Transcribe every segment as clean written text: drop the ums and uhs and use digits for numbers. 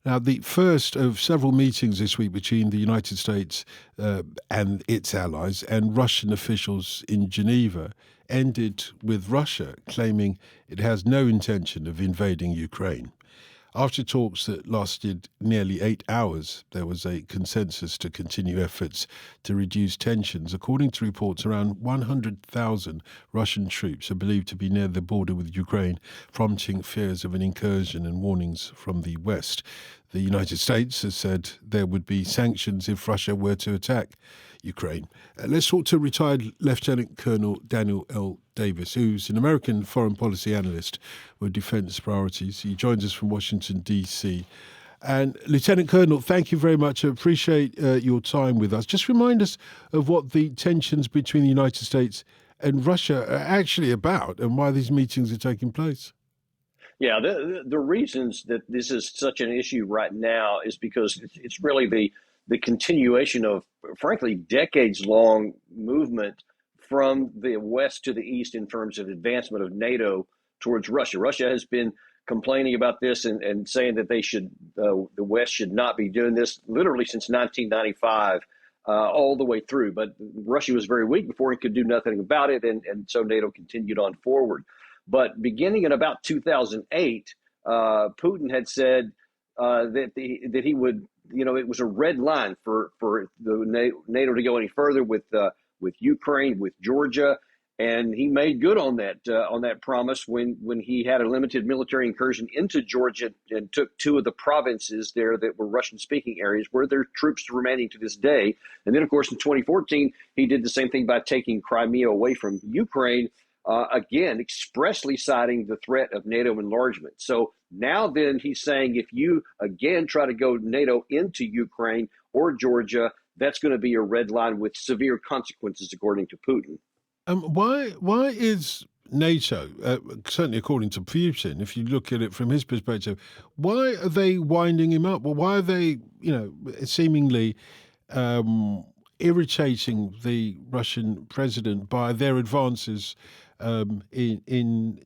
Now, the first of several meetings this week between the United States and its allies and Russian officials in Geneva ended with Russia claiming it has no intention of invading Ukraine. After talks that lasted nearly 8 hours, there was a consensus to continue efforts to reduce tensions. According to reports, around 100,000 Russian troops are believed to be near the border with Ukraine, prompting fears of an incursion and warnings from the West. The United States has said there would be sanctions if Russia were to attack Ukraine. Let's talk to retired Lieutenant Colonel Daniel L. Davis, who's an American foreign policy analyst with defense priorities. He joins us from Washington, D.C. And Lieutenant Colonel, thank you very much. I appreciate your time with us. Just remind us of what the tensions between the United States and Russia are actually about and why these meetings are taking place. Yeah, the reasons that this is such an issue right now is because it's really the continuation of, frankly, decades-long movement from the West to the East in terms of advancement of NATO towards Russia. Russia has been complaining about this and saying that the West should not be doing this literally since 1995, all the way through. But Russia was very weak before it could do nothing about it, and so NATO continued on forward. But beginning in about 2008, Putin had said that he would, it was a red line for the NATO to go any further with Ukraine, with Georgia, and he made good on that promise when he had a limited military incursion into Georgia and took two of the provinces there that were Russian-speaking areas where there are troops remaining to this day. And then, of course, in 2014, he did the same thing by taking Crimea away from Ukraine. Again, expressly citing the threat of NATO enlargement. So now then he's saying if you again try to go NATO into Ukraine or Georgia, that's going to be a red line with severe consequences, according to Putin. Why is NATO, certainly according to Putin, if you look at it from his perspective, why are they winding him up? Well, why are they, seemingly irritating the Russian president by their advances in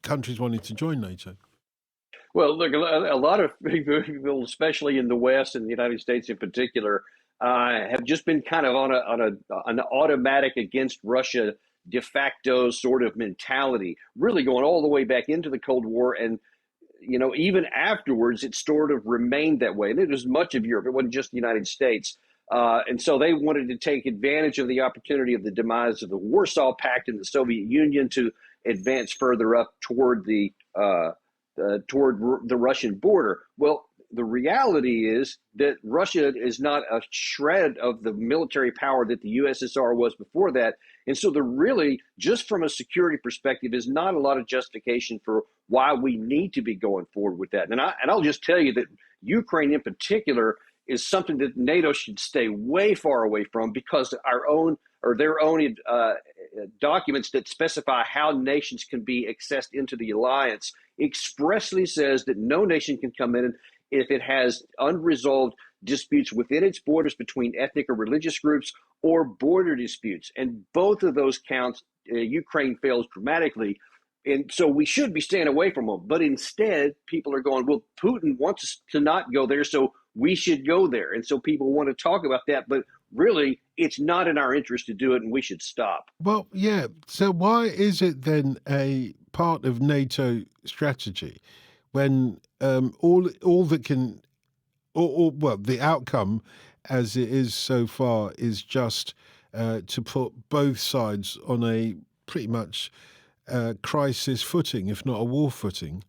countries wanting to join NATO? Well, look, a lot of people, especially in the West and the United States in particular, have just been kind of on an automatic against Russia de facto sort of mentality, really going all the way back into the Cold War. And, even afterwards, it sort of remained that way. And it was much of Europe. It wasn't just the United States. And so they wanted to take advantage of the opportunity of the demise of the Warsaw Pact and the Soviet Union to advance further up toward the Russian border. Well, the reality is that Russia is not a shred of the military power that the USSR was before that. And so there really, just from a security perspective, is not a lot of justification for why we need to be going forward with that. And I'll just tell you that Ukraine in particular is something that NATO should stay way far away from, because their own documents that specify how nations can be accessed into the alliance expressly says that no nation can come in if it has unresolved disputes within its borders between ethnic or religious groups or border disputes. And both of those counts, Ukraine fails dramatically. And so we should be staying away from them. But instead, people are going, well, Putin wants us to not go there, so we should go there. And so people want to talk about that. But really, it's not in our interest to do it, and we should stop. Well, yeah. So why is it then a part of NATO strategy when all that can, well, the outcome as it is so far is just to put both sides on a pretty much crisis footing, if not a war footing?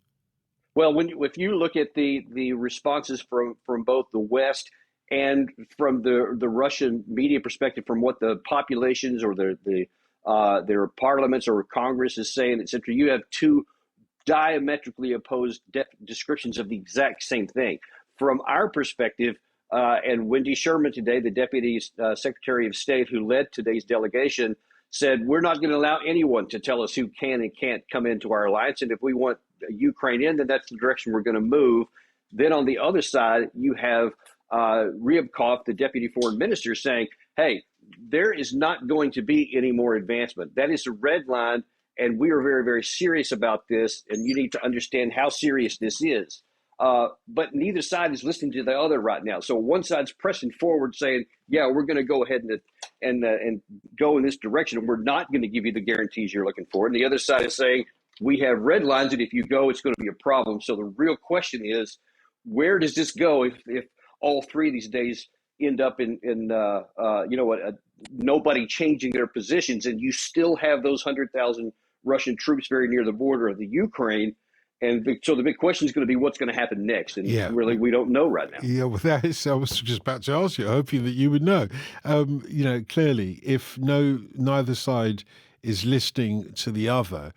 Well, if you look at the responses from both the West and from the Russian media perspective, from what the populations or their parliaments or Congress is saying, etc., you have two diametrically opposed descriptions of the exact same thing. From our perspective, and Wendy Sherman today, the Deputy Secretary of State who led today's delegation, said, we're not going to allow anyone to tell us who can and can't come into our alliance. And if we want Ukraine in, then that's the direction we're going to move. Then on the other side, you have Ryabkov, the Deputy Foreign Minister, saying, hey, there is not going to be any more advancement. That is a red line, and we are very, very serious about this, and you need to understand how serious this is. But neither side is listening to the other right now. So one side's pressing forward, saying, "Yeah, we're going to go ahead and go in this direction, and we're not going to give you the guarantees you're looking for." And the other side is saying, "We have red lines, and if you go, it's going to be a problem." So the real question is, where does this go if all three of these days end up in nobody changing their positions, and you still have those 100,000 Russian troops very near the border of the Ukraine? And so the big question is going to be what's going to happen next. And Yeah. really, we don't know right now. Yeah, well, that is, I was just about to ask you, hoping that you would know. Clearly, if neither side is listening to the other,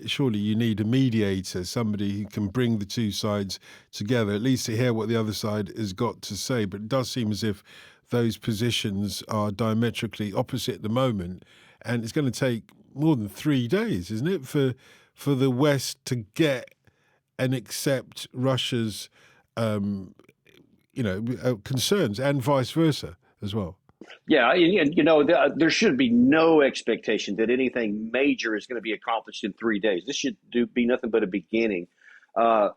surely you need a mediator, somebody who can bring the two sides together, at least to hear what the other side has got to say. But it does seem as if those positions are diametrically opposite at the moment, and it's going to take more than 3 days, isn't it, for the West to get and accept Russia's, concerns, and vice versa as well. Yeah, and there should be no expectation that anything major is going to be accomplished in 3 days. This should be nothing but a beginning. Uh,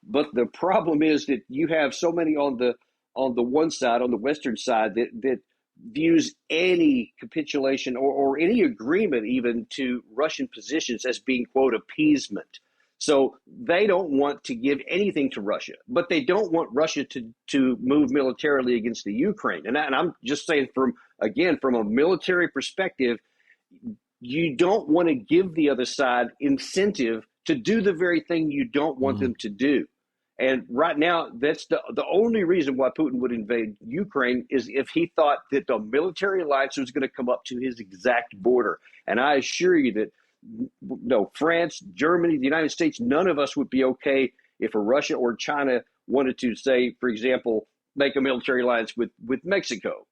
but the problem is that you have so many on the one side, on the Western side, that views any capitulation or any agreement even to Russian positions as being, quote, appeasement. So they don't want to give anything to Russia, but they don't want Russia to move militarily against the Ukraine. And I'm just saying, from a military perspective, you don't want to give the other side incentive to do the very thing you don't want them to do. And right now, that's the only reason why Putin would invade Ukraine, is if he thought that the military alliance was going to come up to his exact border. And I assure you that no, France, Germany, the United States, none of us would be okay if a Russia or China wanted to, say, for example, make a military alliance with Mexico.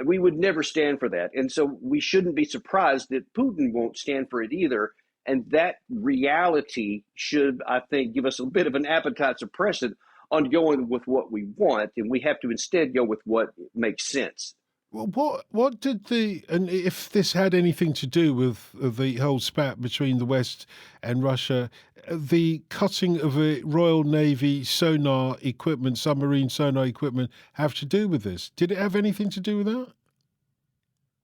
We would never stand for that. And so we shouldn't be surprised that Putin won't stand for it either. And that reality should, I think, give us a bit of an appetite suppressant on going with what we want. And we have to instead go with what makes sense. Well, what did and if this had anything to do with the whole spat between the West and Russia, the cutting of a Royal Navy sonar equipment, submarine sonar equipment, have to do with this? Did it have anything to do with that?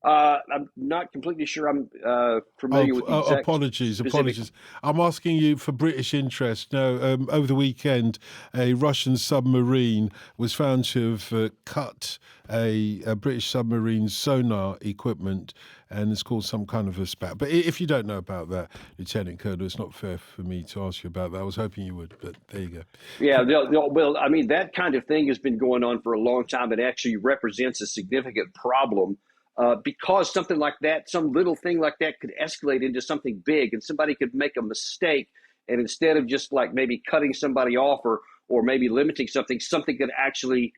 I'm not completely sure I'm Oh, familiar with the exact apologies, specific. apologies. I'm asking you for British interest. No, over the weekend, a Russian submarine was found to have cut a British submarine sonar equipment, and it's caused some kind of a spat. But if you don't know about that, Lieutenant Colonel, it's not fair for me to ask you about that. I was hoping you would, but there you go. Yeah, well, I mean, that kind of thing has been going on for a long time. It actually represents a significant problem, because something like that, some little thing like that, could escalate into something big, and somebody could make a mistake, and instead of just like maybe cutting somebody off or maybe limiting something, something could actually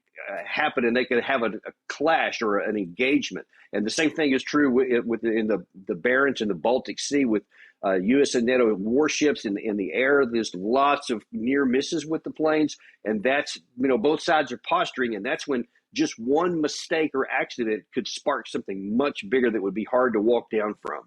happen, and they could have a clash or an engagement. And the same thing is true in the Barents and the Baltic Sea with U.S. and NATO warships in the air. There's lots of near misses with the planes, and that's, both sides are posturing, and that's when just one mistake or accident could spark something much bigger that would be hard to walk down from.